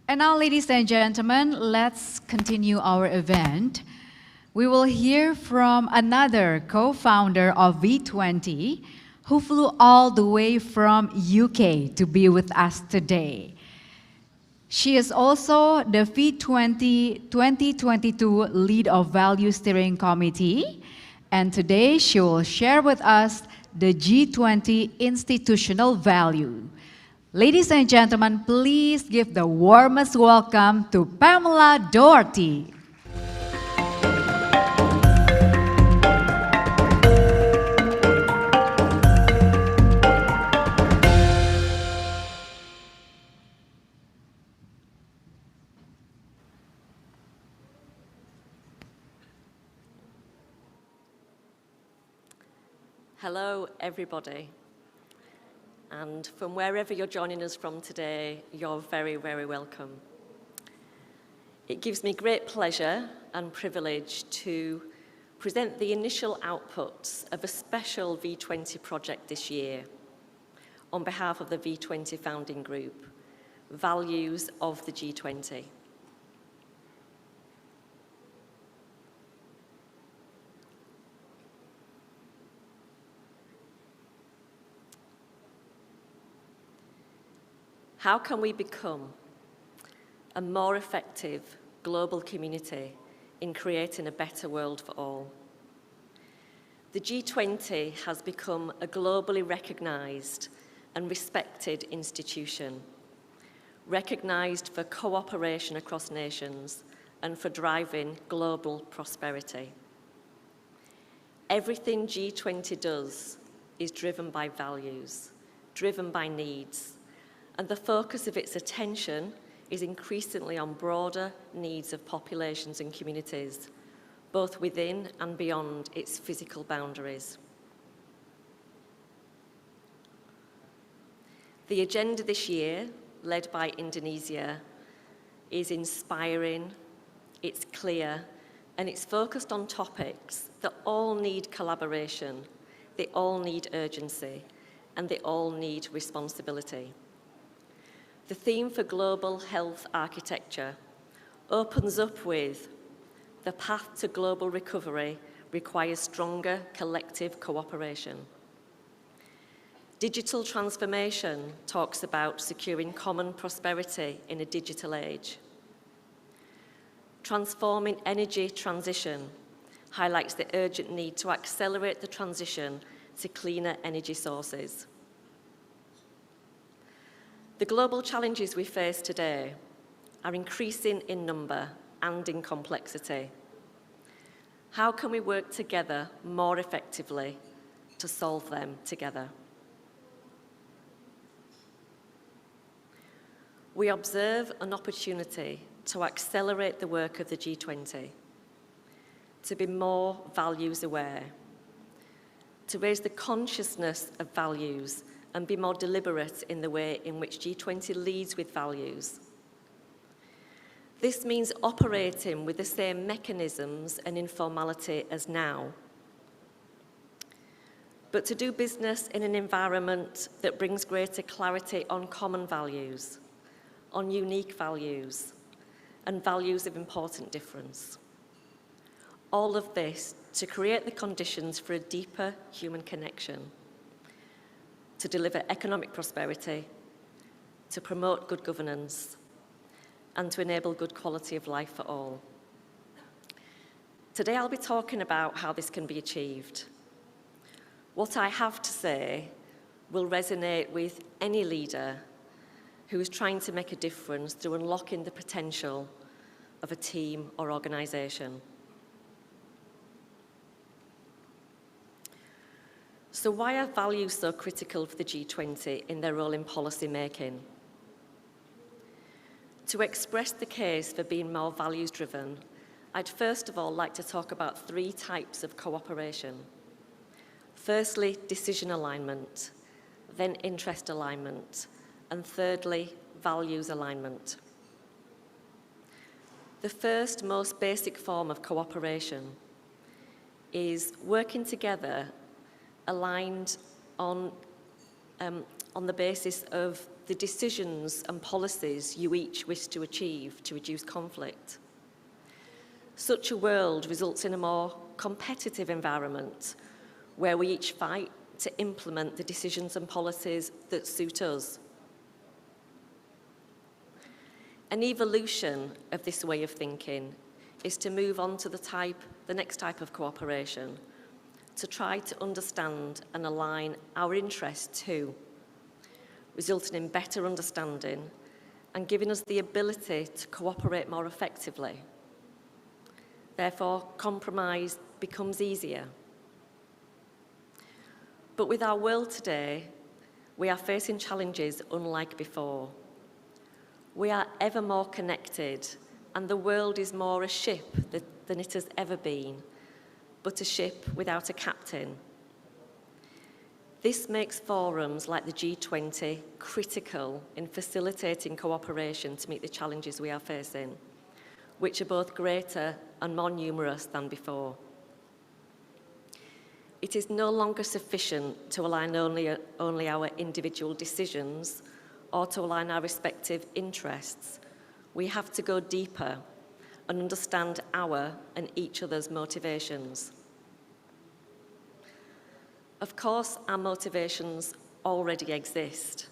And now, ladies and gentlemen, let's continue our event. We will hear from another co-founder of V20 who flew all the way from UK to be with us today. She is also the V20 2022 Lead of Value Steering Committee, and today she will share with us the G20 institutional value. Ladies and gentlemen, please give the warmest welcome to Pamela Doherty. Hello, everybody. And from wherever you're joining us from today, you're very, very welcome. It gives me great pleasure and privilege to present the initial outputs of a special V20 project this year on behalf of the V20 founding group, Values of the G20. How can we become a more effective global community in creating a better world for all? The G20 has become a globally recognised and respected institution, recognised for cooperation across nations and for driving global prosperity. Everything G20 does is driven by values, driven by needs, and the focus of its attention is increasingly on broader needs of populations and communities, both within and beyond its physical boundaries. The agenda this year, led by Indonesia, is inspiring, it's clear, and it's focused on topics that all need collaboration, they all need urgency, and they all need responsibility. The theme for global health architecture opens up with the path to global recovery requires stronger collective cooperation. Digital transformation talks about securing common prosperity in a digital age. Transforming energy transition highlights the urgent need to accelerate the transition to cleaner energy sources. The global challenges we face today are increasing in number and in complexity. How can we work together more effectively to solve them together? We observe an opportunity to accelerate the work of the G20, to be more values aware, to raise the consciousness of values and be more deliberate in the way in which G20 leads with values. This means operating with the same mechanisms and informality as now, but to do business in an environment that brings greater clarity on common values, on unique values, and values of important difference. All of this to create the conditions for a deeper human connection, to deliver economic prosperity, to promote good governance, and to enable good quality of life for all. Today I'll be talking about how this can be achieved. What I have to say will resonate with any leader who is trying to make a difference through unlocking the potential of a team or organisation. So why are values so critical for the G20 in their role in policy making? To express the case for being more values-driven, I'd first of all like to talk about three types of cooperation. Firstly, decision alignment, then interest alignment, and thirdly, values alignment. The first, most basic form of cooperation is working together aligned on the basis of the decisions and policies you each wish to achieve to reduce conflict. Such a world results in a more competitive environment where we each fight to implement the decisions and policies that suit us. An evolution of this way of thinking is to move on to the next type of cooperation, to try to understand and align our interests too, resulting in better understanding and giving us the ability to cooperate more effectively. Therefore, compromise becomes easier. But with our world today, we are facing challenges unlike before. We are ever more connected, and the world is more a ship than it has ever been, but a ship without a captain. This makes forums like the G20 critical in facilitating cooperation to meet the challenges we are facing, which are both greater and more numerous than before. It is no longer sufficient to align only our individual decisions or to align our respective interests. We have to go deeper and understand our and each other's motivations. Of course, our motivations already exist,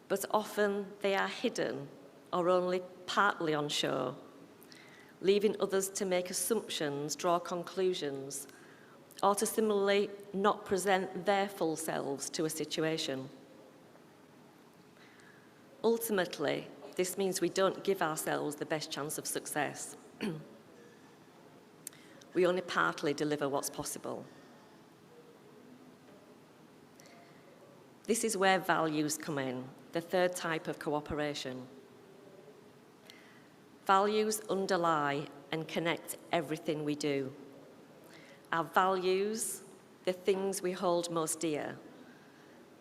but often they are hidden or only partly on show, leaving others to make assumptions, draw conclusions, or to similarly not present their full selves to a situation. Ultimately, this means we don't give ourselves the best chance of success. We only partly deliver what's possible. This is where values come in, the third type of cooperation. Values underlie and connect everything we do. Our values, the things we hold most dear,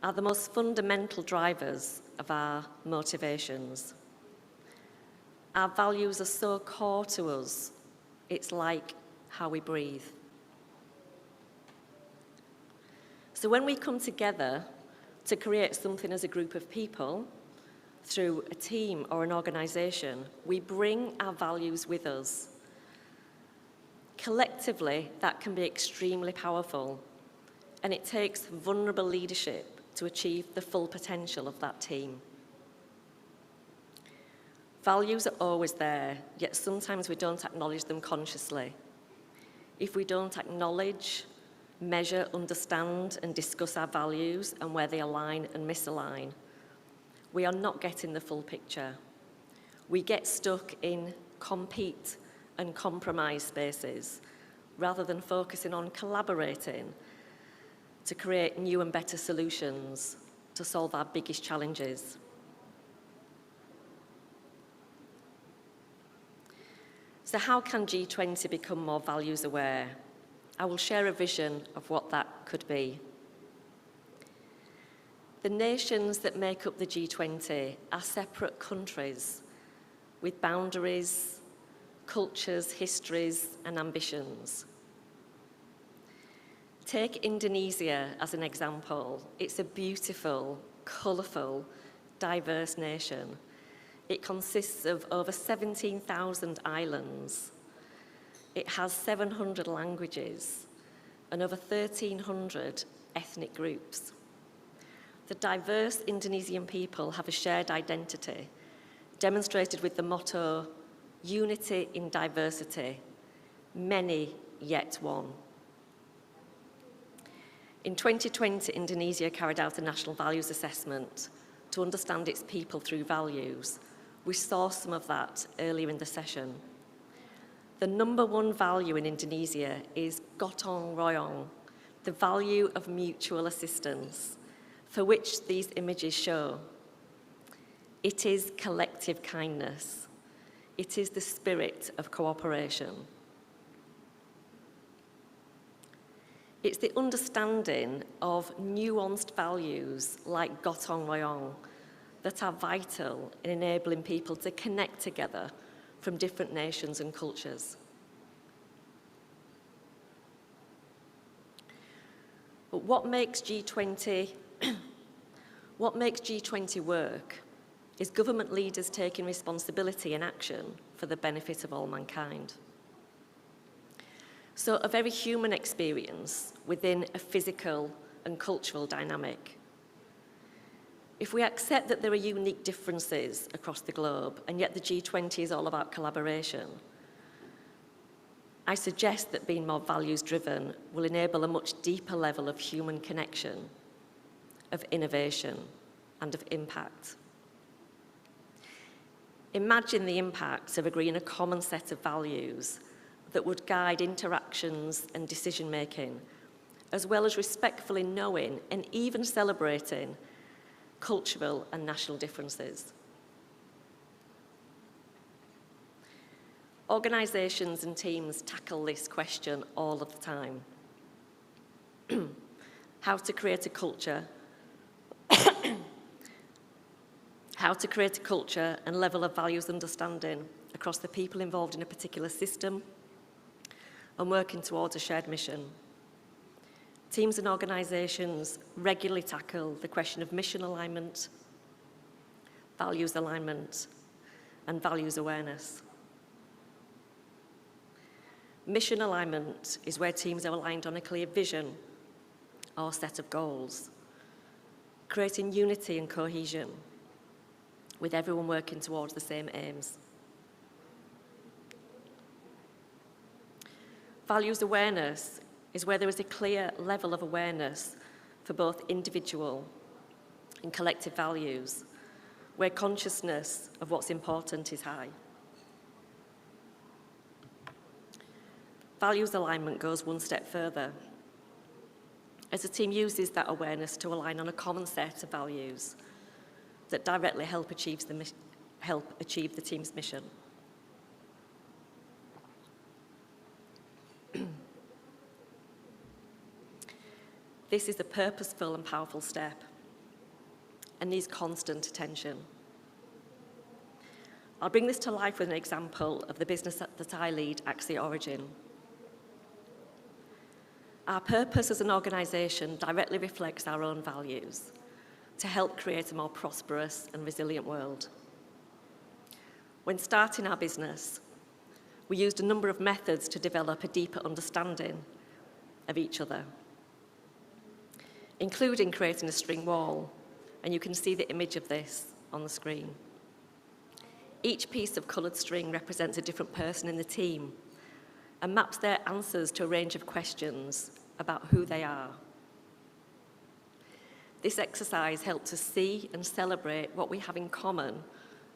are the most fundamental drivers of our motivations. Our values are so core to us, it's like how we breathe. So when we come together to create something as a group of people, through a team or an organisation, we bring our values with us. Collectively, that can be extremely powerful, and it takes vulnerable leadership to achieve the full potential of that team. Values are always there, yet sometimes we don't acknowledge them consciously. If we don't acknowledge, measure, understand, and discuss our values and where they align and misalign, we are not getting the full picture. We get stuck in compete and compromise spaces rather than focusing on collaborating to create new and better solutions to solve our biggest challenges. So how can G20 become more values aware? I will share a vision of what that could be. The nations that make up the G20 are separate countries with boundaries, cultures, histories, and ambitions. Take Indonesia as an example. It's a beautiful, colourful, diverse nation. It consists of over 17,000 islands. It has 700 languages and over 1,300 ethnic groups. The diverse Indonesian people have a shared identity, demonstrated with the motto, "Unity in diversity, many yet one." In 2020, Indonesia carried out a national values assessment to understand its people through values. We saw some of that earlier in the session. The number one value in Indonesia is gotong royong, the value of mutual assistance, for which these images show. It is collective kindness. It is the spirit of cooperation. It's the understanding of nuanced values like gotong royong that are vital in enabling people to connect together from different nations and cultures. But what makes G20 What makes G20 work is government leaders taking responsibility and action for the benefit of all mankind. So a very human experience within a physical and cultural dynamic. If we accept that there are unique differences across the globe, and yet the G20 is all about collaboration, I suggest that being more values-driven will enable a much deeper level of human connection, of innovation, and of impact. Imagine the impact of agreeing a common set of values that would guide interactions and decision-making, as well as respectfully knowing and even celebrating cultural and national differences. Organisations and teams tackle this question all of the time. How to create a culture and level of values understanding across the people involved in a particular system and working towards a shared mission. Teams and organisations regularly tackle the question of mission alignment, values alignment, and values awareness. Mission alignment is where teams are aligned on a clear vision or set of goals, creating unity and cohesion, with everyone working towards the same aims. Values awareness is where there is a clear level of awareness for both individual and collective values, where consciousness of what's important is high. Values alignment goes one step further, as the team uses that awareness to align on a common set of values that directly help achieve the team's mission. This is a purposeful and powerful step and needs constant attention. I'll bring this to life with an example of the business that I lead, Axia Origin. Our purpose as an organisation directly reflects our own values to help create a more prosperous and resilient world. When starting our business, we used a number of methods to develop a deeper understanding of each other, including creating a string wall, and you can see the image of this on the screen. Each piece of coloured string represents a different person in the team and maps their answers to a range of questions about who they are. This exercise helps us see and celebrate what we have in common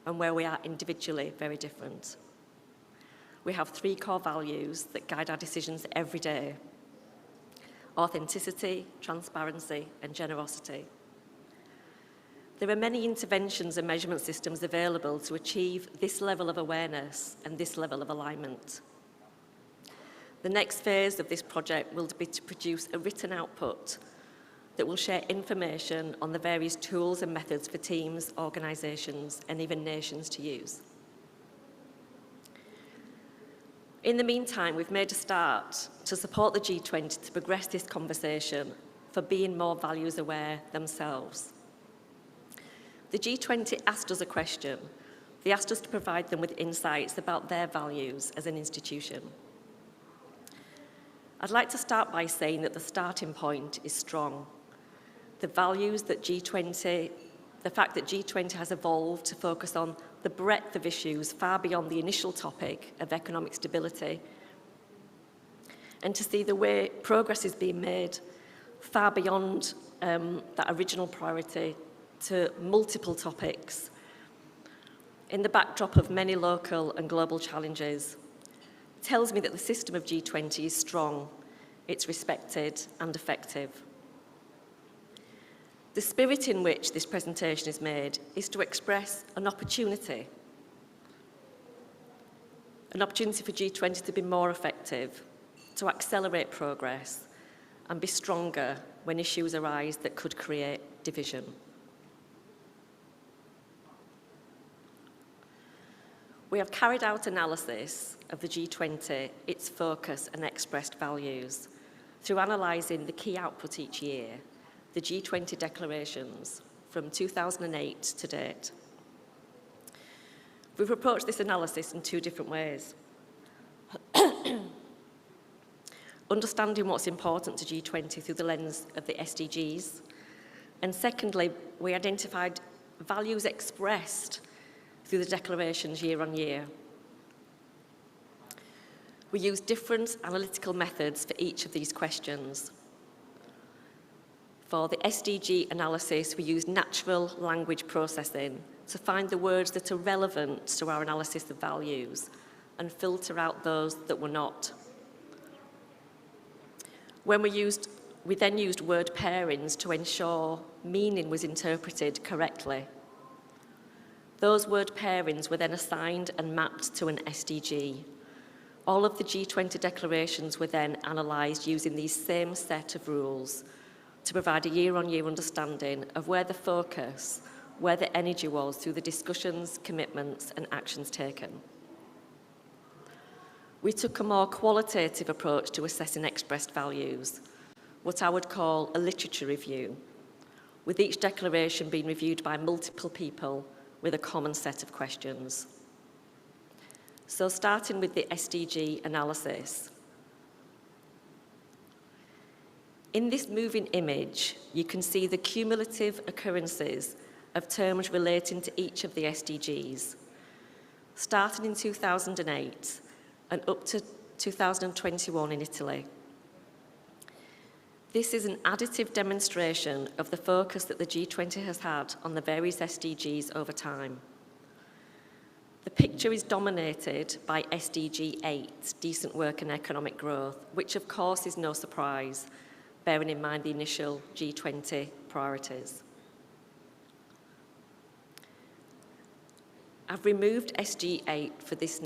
and where we are individually very different. We have 3 core values that guide our decisions every day: authenticity, transparency, and generosity. There are many interventions and measurement systems available to achieve this level of awareness and this level of alignment. The next phase of this project will be to produce a written output that will share information on the various tools and methods for teams, organisations, and even nations to use. In the meantime, we've made a start to support the G20 to progress this conversation for being more values aware themselves. The G20 asked us a question. They asked us to provide them with insights about their values as an institution. I'd like to start by saying that the starting point is strong. The values that the fact that G20 has evolved to focus on the breadth of issues far beyond the initial topic of economic stability, and to see the way progress is being made far beyond that original priority to multiple topics in the backdrop of many local and global challenges, tells me that the system of G20 is strong, it's respected and effective. The spirit in which this presentation is made is to express an opportunity for G20 to be more effective, to accelerate progress and be stronger when issues arise that could create division. We have carried out analysis of the G20, its focus and expressed values, through analysing the key output each year, the G20 declarations, from 2008 to date. We've approached this analysis in two different ways. Understanding what's important to G20 through the lens of the SDGs. And secondly, we identified values expressed through the declarations year on year. We used different analytical methods for each of these questions. For the SDG analysis, we used natural language processing to find the words that are relevant to our analysis of values and filter out those that were not. We then used word pairings to ensure meaning was interpreted correctly. Those word pairings were then assigned and mapped to an SDG. All of the G20 declarations were then analysed using these same set of rules to provide a year-on-year understanding of where the focus, where the energy was through the discussions, commitments and actions taken. We took a more qualitative approach to assessing expressed values, what I would call a literature review, with each declaration being reviewed by multiple people with a common set of questions. So starting with the SDG analysis. In this moving image, you can see the cumulative occurrences of terms relating to each of the SDGs, starting in 2008 and up to 2021 in Italy. This is an additive demonstration of the focus that the G20 has had on the various SDGs over time. The picture is dominated by SDG 8, decent work and economic growth, which of course is no surprise, bearing in mind the initial G20 priorities. I've removed SG 8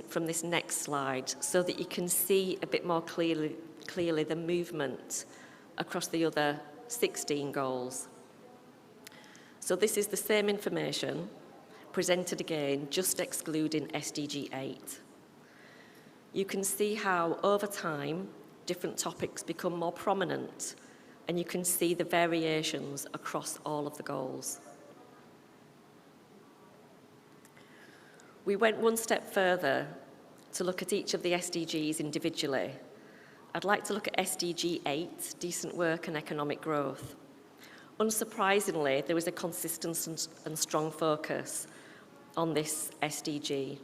from this next slide so that you can see a bit more clearly the movement across the other 16 goals. So this is the same information presented again, just excluding SDG 8. You can see how over time different topics become more prominent, and you can see the variations across all of the goals. We went one step further to look at each of the SDGs individually. I'd like to look at SDG 8, decent work and economic growth. Unsurprisingly, there was a consistent and strong focus on this SDG.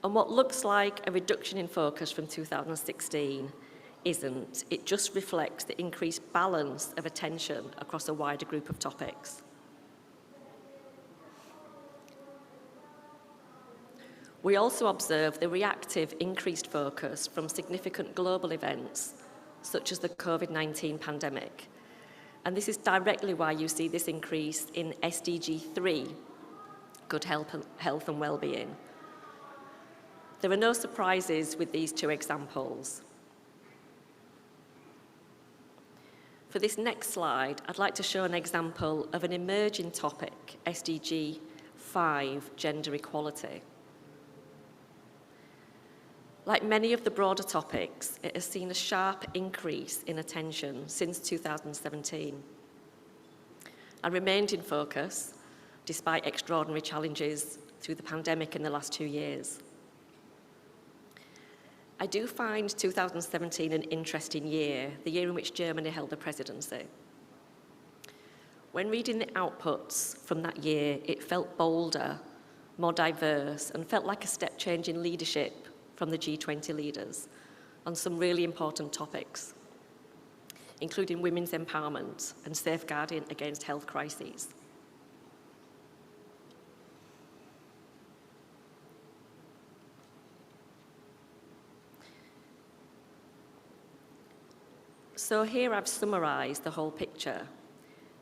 And what looks like a reduction in focus from 2016 isn't. It just reflects the increased balance of attention across a wider group of topics. We also observe the reactive increased focus from significant global events, such as the COVID-19 pandemic. And this is directly why you see this increase in SDG 3, good health and well-being. There are no surprises with these two examples. For this next slide, I'd like to show an example of an emerging topic, SDG 5, gender equality. Like many of the broader topics, it has seen a sharp increase in attention since 2017 and remained in focus despite extraordinary challenges through the pandemic in the last 2 years. I do find 2017 an interesting year, the year in which Germany held the presidency. When reading the outputs from that year, it felt bolder, more diverse, and felt like a step change in leadership from the G20 leaders on some really important topics, including women's empowerment and safeguarding against health crises. So here I've summarised the whole picture,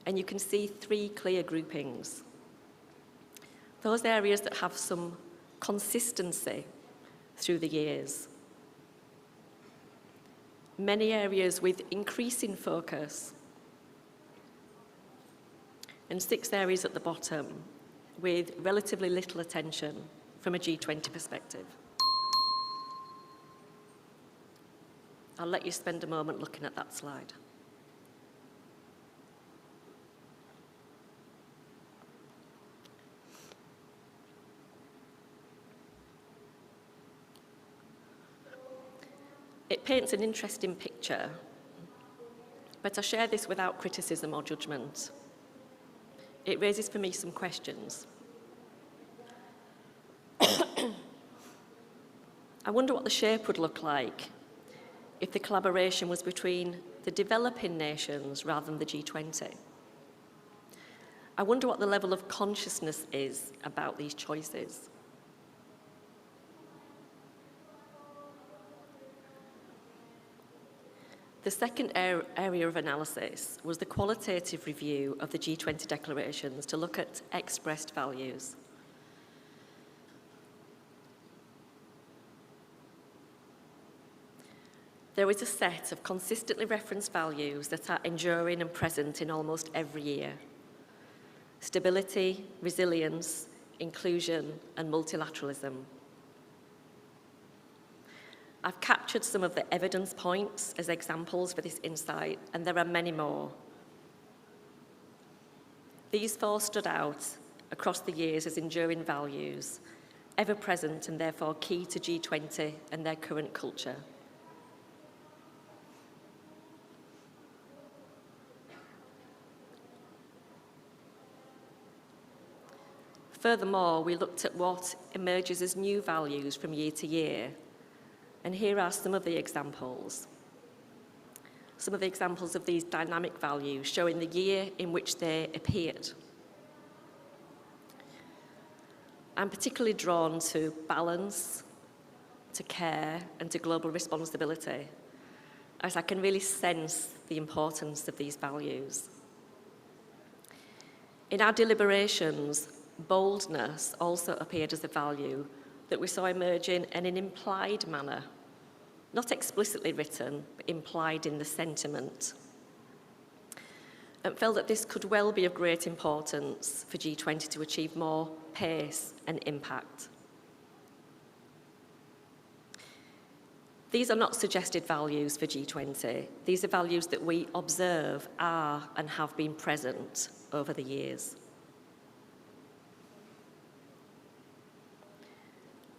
and you can see 3 clear groupings. Those areas that have some consistency through the years. Many areas with increasing focus, and 6 areas at the bottom with relatively little attention from a G20 perspective. I'll let you spend a moment looking at that slide. paints an interesting picture, but I share this without criticism or judgment. It raises for me some questions. I wonder what the shape would look like if the collaboration was between the developing nations rather than the G20. I wonder what the level of consciousness is about these choices. The second area of analysis was the qualitative review of the G20 declarations to look at expressed values. There is a set of consistently referenced values that are enduring and present in almost every year. Stability, resilience, inclusion, and multilateralism. I've captured some of the evidence points as examples for this insight, and there are many more. These four stood out across the years as enduring values, ever present and therefore key to G20 and their current culture. Furthermore, we looked at what emerges as new values from year to year. And here are some of the examples. Some of the examples of these dynamic values showing the year in which they appeared. I'm particularly drawn to balance, to care, and to global responsibility, as I can really sense the importance of these values. In our deliberations, boldness also appeared as a value that we saw emerging in an implied manner, not explicitly written, but implied in the sentiment. And felt that this could well be of great importance for G20 to achieve more pace and impact. These are not suggested values for G20. These are values that we observe are and have been present over the years.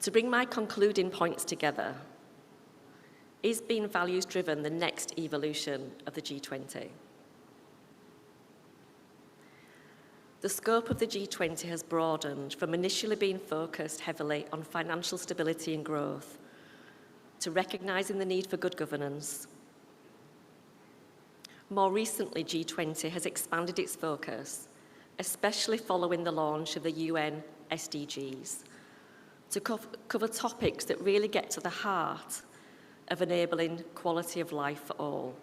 To bring my concluding points together, is being values-driven the next evolution of the G20? The scope of the G20 has broadened from initially being focused heavily on financial stability and growth to recognising the need for good governance. More recently, G20 has expanded its focus, especially following the launch of the UN SDGs, to cover topics that really get to the heart of enabling quality of life for all.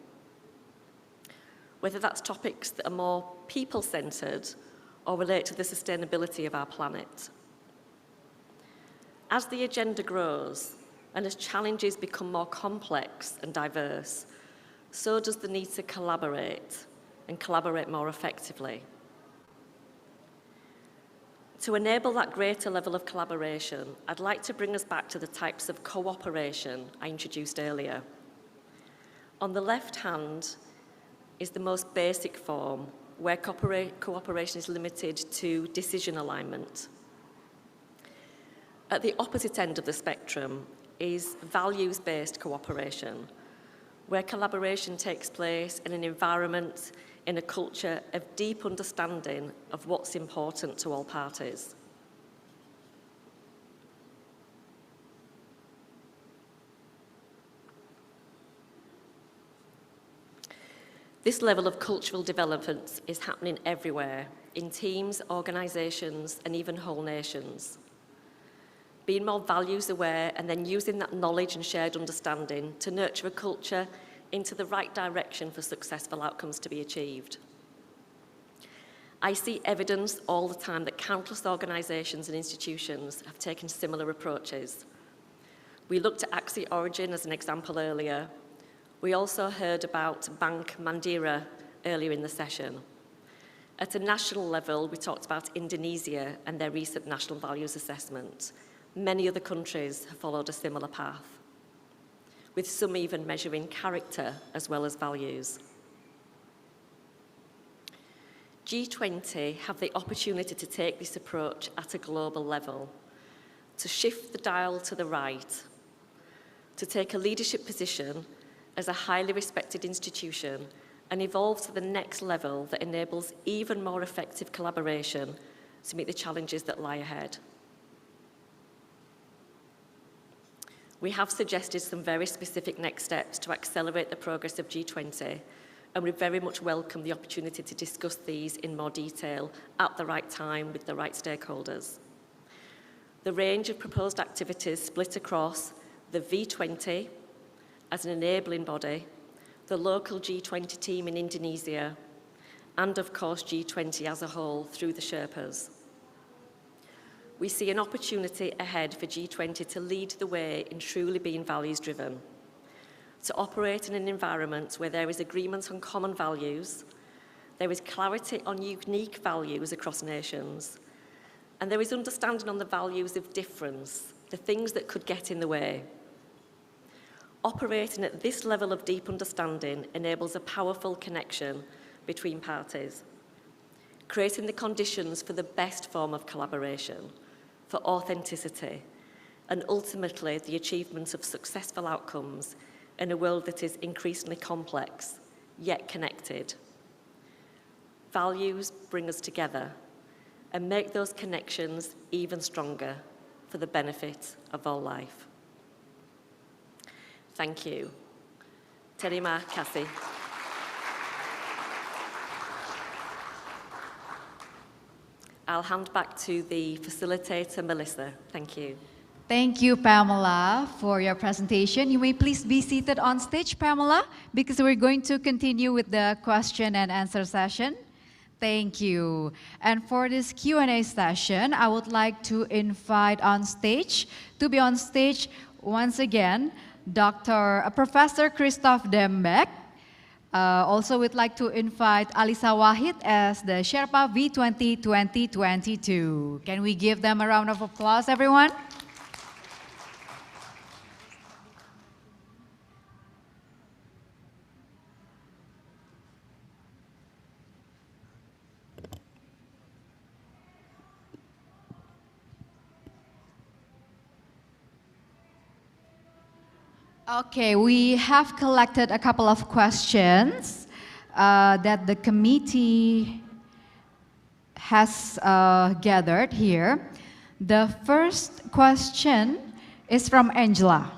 Whether that's topics that are more people-centred or relate to the sustainability of our planet. As the agenda grows and as challenges become more complex and diverse, so does the need to collaborate and collaborate more effectively. To enable that greater level of collaboration, I'd like to bring us back to the types of cooperation I introduced earlier. On the left hand is the most basic form, where cooperation is limited to decision alignment. At the opposite end of the spectrum is values-based cooperation, where collaboration takes place in an environment, in a culture of deep understanding of what's important to all parties. This level of cultural development is happening everywhere, in teams, organisations, and even whole nations. Being more values aware and then using that knowledge and shared understanding to nurture a culture into the right direction for successful outcomes to be achieved. I see evidence all the time that countless organisations and institutions have taken similar approaches. We looked at Axis Origin as an example earlier. We also heard about Bank Mandiri earlier in the session. At a national level, we talked about Indonesia and their recent national values assessment. Many other countries have followed a similar path, with some even measuring character as well as values. G20 have the opportunity to take this approach at a global level, to shift the dial to the right, to take a leadership position as a highly respected institution and evolve to the next level that enables even more effective collaboration to meet the challenges that lie ahead. We have suggested some very specific next steps to accelerate the progress of G20, and we very much welcome the opportunity to discuss these in more detail at the right time with the right stakeholders. The range of proposed activities split across the V20 as an enabling body, the local G20 team in Indonesia, and of course G20 as a whole through the Sherpas. We see an opportunity ahead for G20 to lead the way in truly being values-driven, to operate in an environment where there is agreement on common values, there is clarity on unique values across nations, and there is understanding on the values of difference, the things that could get in the way. Operating at this level of deep understanding enables a powerful connection between parties, creating the conditions for the best form of collaboration, for authenticity, and ultimately the achievement of successful outcomes in a world that is increasingly complex, yet connected. Values bring us together and make those connections even stronger for the benefit of all life. Thank you. Terima kasih. I'll hand back to the facilitator, Melissa. Thank you. Thank you, Pamela, for your presentation. You may please be seated on stage, Pamela, because we're going to continue with the question and answer session. Thank you. And for this Q&A session, I would like to invite to be on stage once again, Professor Krzysztof Dembek. Also, we'd like to invite Alissa Wahid as the Sherpa V20 2022. Can we give them a round of applause, everyone? Okay, we have collected a couple of questions that the committee has gathered here. The first question is from Angela.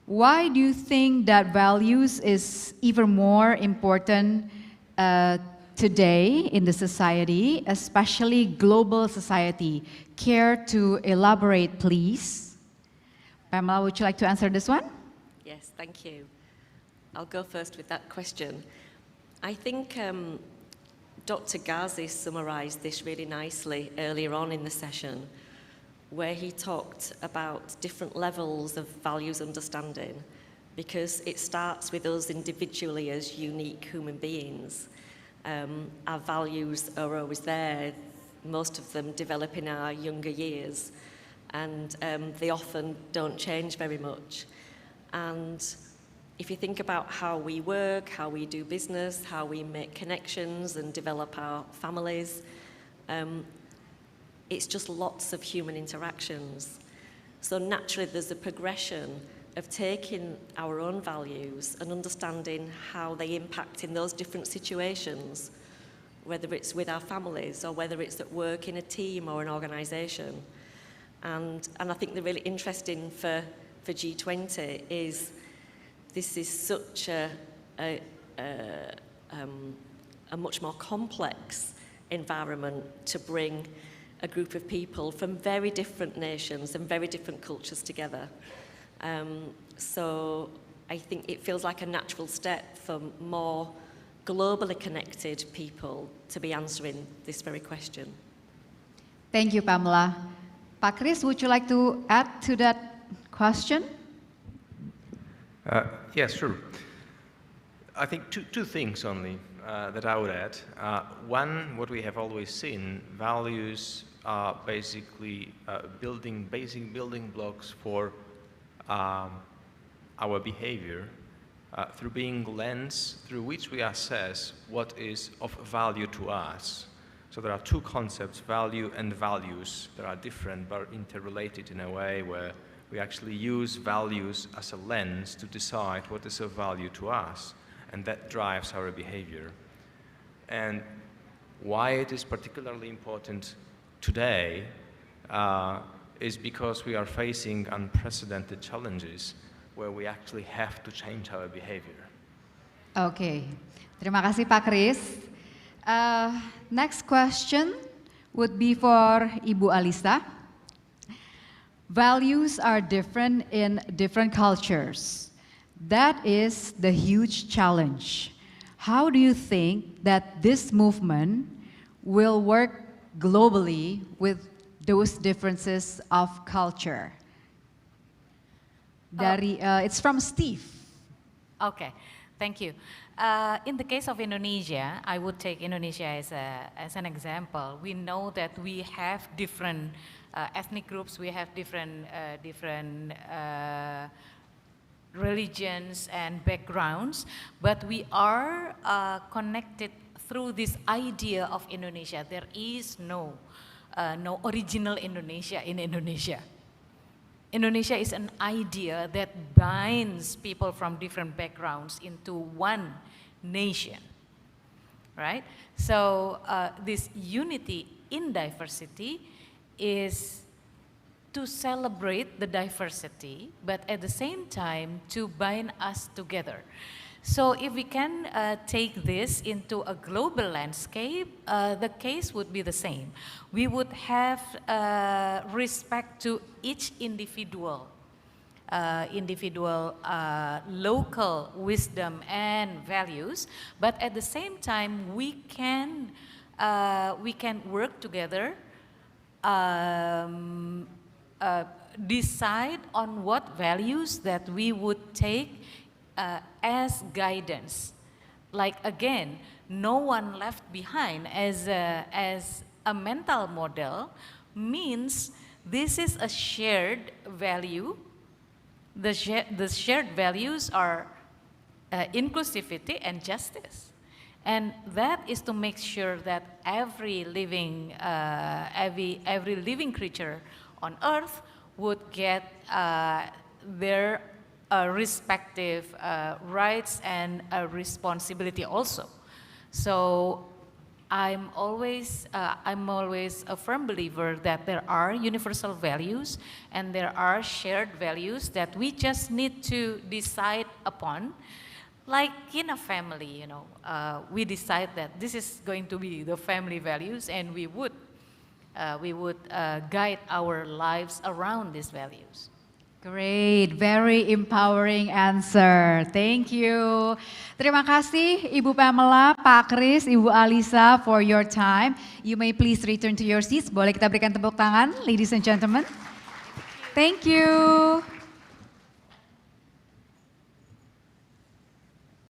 Why do you think that values is even more important today in the society, especially global society? Care to elaborate, please? Pamela, would you like to answer this one? Yes, thank you. I'll go first with that question. I think Dr. Ghazi summarised this really nicely earlier on in the session, where he talked about different levels of values understanding, because it starts with us individually as unique human beings. Our values are always there, most of them develop in our younger years, and they often don't change very much. And if you think about how we work, how we do business, how we make connections and develop our families, it's just lots of human interactions. So naturally there's a progression of taking our own values and understanding how they impact in those different situations, whether it's with our families or whether it's at work in a team or an organisation. And I think the really interesting for G20 is this is such a much more complex environment to bring a group of people from very different nations and very different cultures together. So I think it feels like a natural step for more globally connected people to be answering this very question. Thank you, Pamela. Pak Kris, would you like to add to that question? Yes, sure. I think two things only that I would add. One, what we have always seen, values are basically basic building blocks for our behavior through being the lens through which we assess what is of value to us. So there are two concepts, value and values, that are different but interrelated in a way where We actually use values as a lens to decide what is of value to us, and that drives our behavior. And why it is particularly important today is because we are facing unprecedented challenges where we actually have to change our behavior. Oke, terima kasih Pak Kris. Next question would be for Ibu Alissa. Values are different in different cultures. That is the huge challenge. How do you think that this movement will work globally with those differences of culture? It's from Steve. Okay, thank you. In the case of Indonesia, I would take Indonesia as an example. We know that we have different ethnic groups, we have different religions and backgrounds, but we are connected through this idea of Indonesia. There is no original Indonesia in Indonesia. Indonesia is an idea that binds people from different backgrounds into one nation, right? So this unity in diversity is to celebrate the diversity, but at the same time to bind us together. So if we can take this into a global landscape, the case would be the same. We would have respect to each individual local wisdom and values, but at the same time we can work together, decide on what values that we would take as guidance. Like again, no one left behind as a mental model means this is a shared value. The shared values are inclusivity and justice. And that is to make sure that every living creature on earth would get their respective rights and responsibility also. So I'm always a firm believer that there are universal values and there are shared values that we just need to decide upon. Like in a family, you know, we decide that this is going to be the family values, and we would guide our lives around these values. Great, very empowering answer. Thank you. Terima kasih Ibu Pamela, Pak Kris, Ibu Alissa for your time. You may please return to your seats. Boleh kita berikan tepuk tangan, ladies and gentlemen. Thank you.